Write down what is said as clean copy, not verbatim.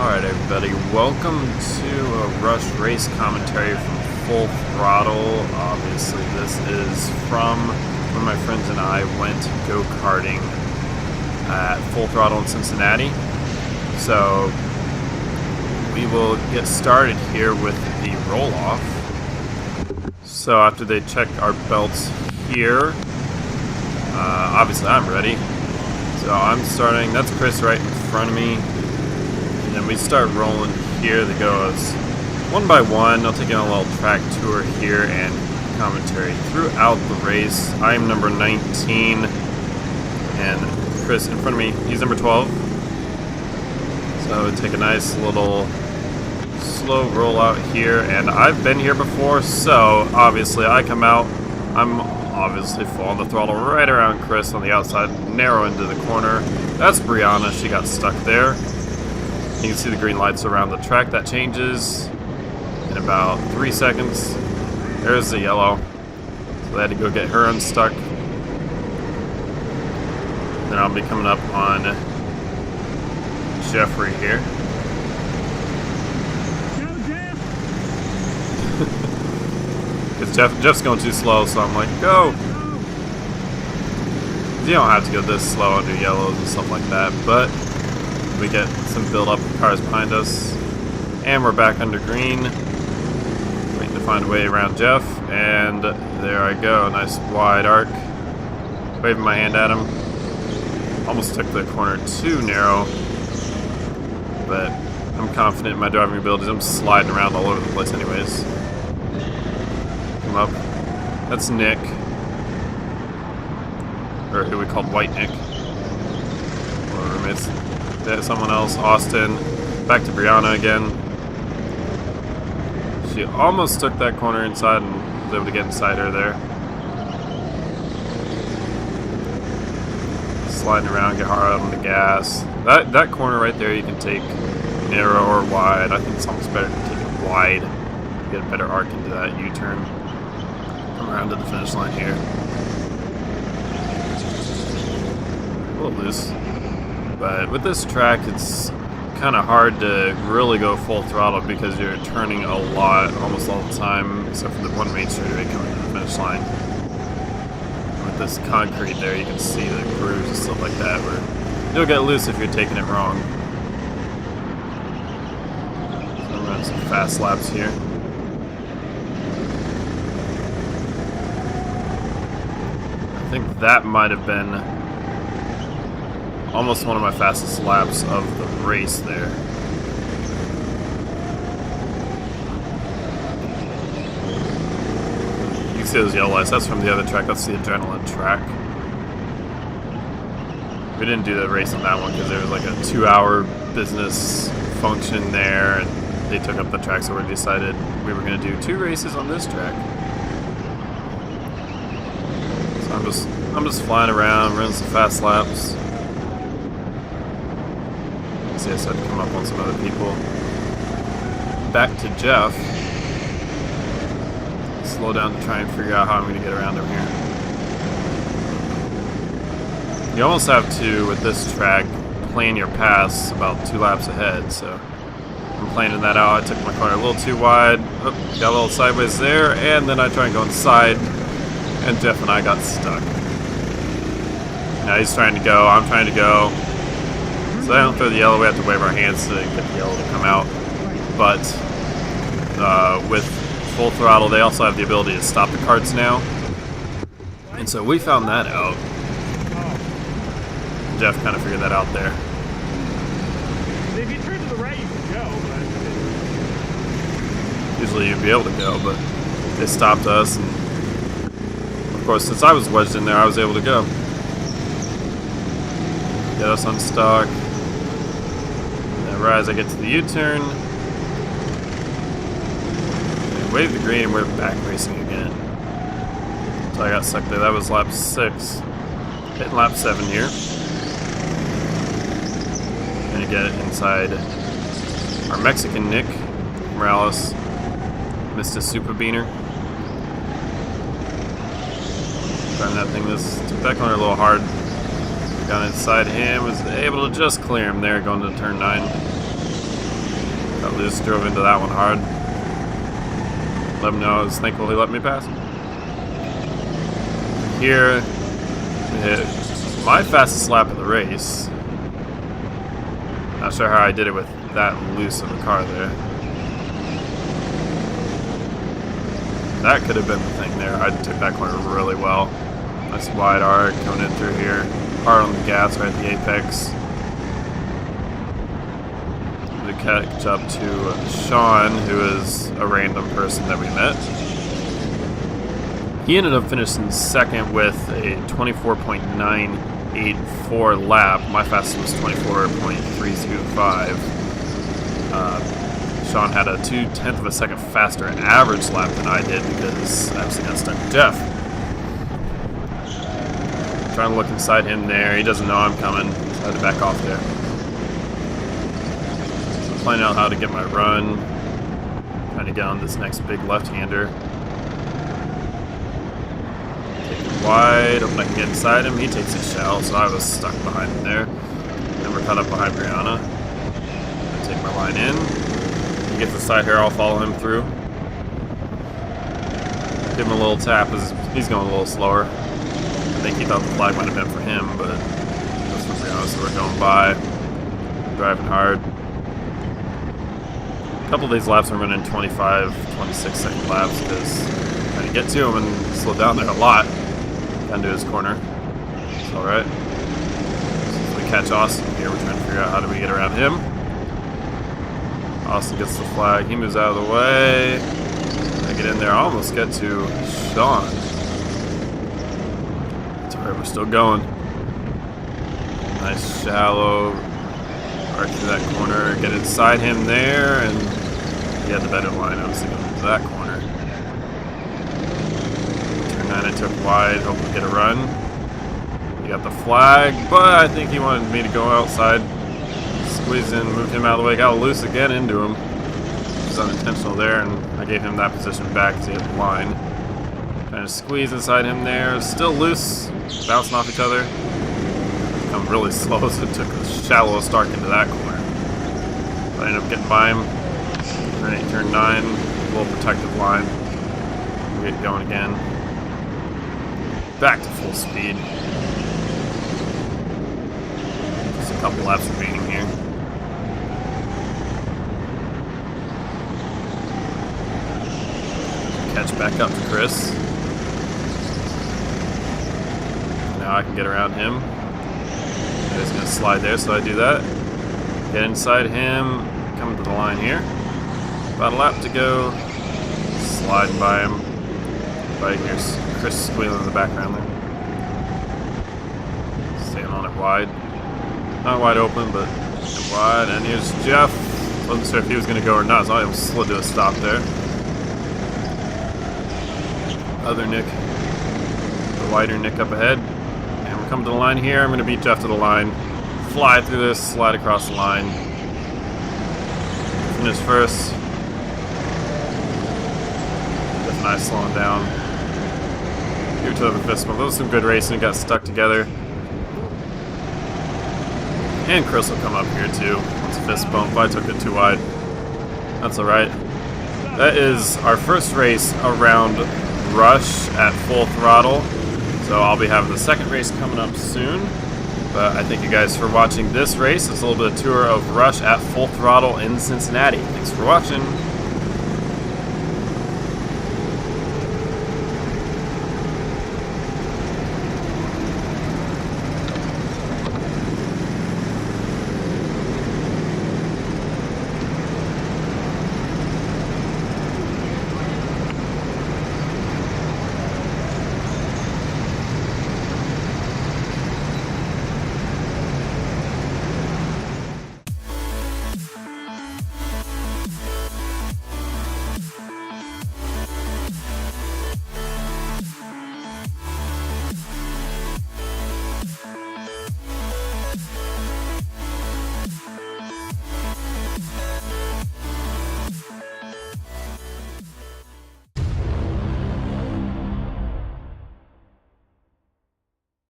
Alright everybody, welcome to a Rush race commentary from Full Throttle. Obviously this is from when my friends and I went go-karting at Full Throttle in Cincinnati. So we will get started here with the roll-off. So after they check our belts here, obviously I'm ready. So I'm starting, that's Chris right in front of me. And then we start rolling here. That goes one by one. I'll take in a little track tour here and commentary throughout the race. I'm number 19, and Chris in front of me, he's number 12. So take a nice little slow roll out here, and I've been here before, so obviously I come out. I'm obviously full on the throttle right around Chris on the outside, narrow into the corner. That's Brianna. She got stuck there. You can see the green lights around the track. That changes in about 3 seconds. There's the yellow. So they had to go get her unstuck. Then I'll be coming up on Jeffrey here. Because Jeff's going too slow, so I'm like, go! You don't have to go this slow under yellows and stuff like that, but we get some build up of cars behind us, and we're back under green, waiting to find a way around Jeff, and there I go, nice wide arc, waving my hand at him. Almost took the corner too narrow, but I'm confident in my driving abilities. I'm sliding around all over the place anyways. Come up, that's Nick, or who we called White Nick, one of our roommates. There's someone else, Austin. Back to Brianna again. She almost took that corner inside and was able to get inside her there. Sliding around, get hard on the gas. That corner right there you can take narrow or wide. I think it's almost better to take it wide. Get a better arc into that U-turn. Come around to the finish line here. A little loose. But with this track, it's kind of hard to really go full throttle because you're turning a lot, almost all the time, except for the one main straightaway coming to the finish line. And with this concrete there, you can see the grooves and stuff like that, where you'll get loose if you're taking it wrong. So I'm running some fast laps here. I think that might have been almost one of my fastest laps of the race there. You can see those yellow lights. That's from the other track. That's the adrenaline track. We didn't do the race on that one because there was like a 2-hour business function there, and they took up the track, so we decided we were going to do 2 races on this track. So I'm just flying around, running some fast laps. I started to come up on some other people. Back to Jeff. Slow down to try and figure out how I'm going to get around him here. You almost have to, with this track, plan your pass about 2 laps ahead. So I'm planning that out. I took my car a little too wide. Oh, got a little sideways there, and then I try and go inside, and Jeff and I got stuck. Now he's trying to go. I'm trying to go. So I don't throw the yellow, we have to wave our hands to get the yellow to come out. But with Full Throttle, they also have the ability to stop the carts now. And so we found that out. Jeff kind of figured that out there. If you turn to the right, you can go, but usually you'd be able to go, but they stopped us. And of course, since I was wedged in there, I was able to go. Get us unstuck. Right as I get to the U-turn, wave the green, and we're back racing again. So I got stuck there. That was lap 6. Hitting lap 7 here. Gonna get it inside our Mexican Nick Morales, Mr. Super Beaner. Driving that thing, took that corner a little hard. Got inside him, was able to just clear him there going to turn 9. Got loose, drove into that one hard. Let him know I was thankful he let me pass. Here, hit my fastest lap of the race. Not sure how I did it with that loose of a car there. That could have been the thing there. I took that corner really well. Nice wide arc coming in through here. Hard on the gas right at the apex. To catch up to Sean, who is a random person that we met. He ended up finishing second with a 24.984 lap. My fastest was 24.325. Sean had a 0.2 of a second faster average lap than I did because I actually got stuck with Jeff. Trying to look inside him there. He doesn't know I'm coming, so I had to back off there. Planning out how to get my run. Trying to get on this next big left-hander. Take it wide, hoping I can get inside him. He takes it shallow, so I was stuck behind him there. Then we're caught up behind Brianna. I take my line in. He gets the side here, I'll follow him through. Give him a little tap as he's going a little slower. I think he thought the flag might have been for him, but that's for Brianna, so we're going by. Driving hard. A couple of these laps I'm running 25, 26 second laps because I'm trying to get to him and slow down there a lot. Down to his corner. It's alright. So we catch Austin here, we're trying to figure out how do we get around him. Austin gets the flag, he moves out of the way. I get in there, I almost get to Sean. It's alright, we're still going. Nice shallow arc through that corner, get inside him there, and he had the better line, obviously going into that corner. Turn 9 I took wide, hoping to get a run. He got the flag, but I think he wanted me to go outside. Squeezed in, moved him out of the way, got loose again into him. It was unintentional there, and I gave him that position back to hit the line. Trying to squeeze inside him there, still loose, bouncing off each other. I'm really slow, so it took a shallow start into that corner. But I ended up getting by him. Turn 8, turn 9, a little protective line. We get going again. Back to full speed. Just a couple laps remaining here. Catch back up to Chris. Now I can get around him. He's going to slide there, so I do that. Get inside him, come to the line here. About a lap to go. Sliding by him. Right here's Chris squealing in the background there. Staying on it wide. Not wide open, but wide. And here's Jeff. Wasn't sure if he was going to go or not, so I almost slid to a stop there. Other Nick. The wider Nick up ahead. Come to the line here. I'm going to beat Jeff to the line. Fly through this, slide across the line. Finish first. Jeff and I slowing down. Give each other the fist bump. That was some good racing. Got stuck together. And Chris will come up here too. It's a fist bump. I took it too wide. That's alright. That is our first race around Rush at Full Throttle. So I'll be having the second race coming up soon. But I thank you guys for watching this race. It's a little bit of tour of Rush at Full Throttle in Cincinnati. Thanks for watching.